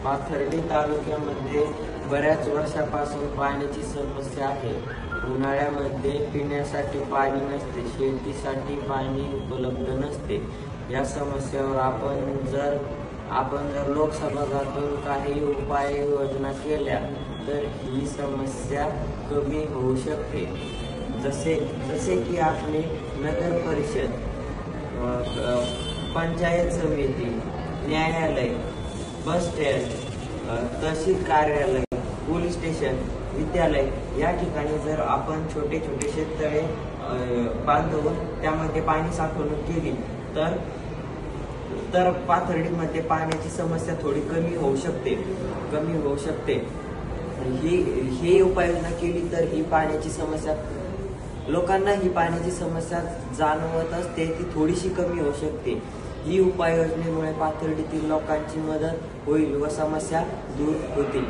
पाथर्डी तालुक्यामध्ये बऱ्याच वर्षापासून पाण्याची समस्या आहे। उन्हाळ्यामध्ये पिण्यासाठी पाणी नसते, शेतीसाठी पाणी उपलब्ध नसते। या समस्येवर आपण जर लोकसभागातून काही उपाययोजना केल्या तर ही समस्या कमी होऊ शकते। जसे की आपले नगर परिषद, पंचायत समिती, न्यायालय, बस स्टँड, तहसील कार्यालय, पोलीस स्टेशन, विद्यालय या ठिकाणी जर आपण छोटे छोटे शेततळे बांधून त्यामध्ये पाणी साठवणूक केली तर पाथर्डीमध्ये पाण्याची समस्या थोडी कमी होऊ शकते। ही उपाययोजना केली तर लोकांना ही पाण्याची समस्या जाणवत असते ती थोडीशी कमी होऊ शकते। ही उपाययोजनेमुळे पाथर्डीतील लोकांची मदत होईल व समस्या दूर होतील।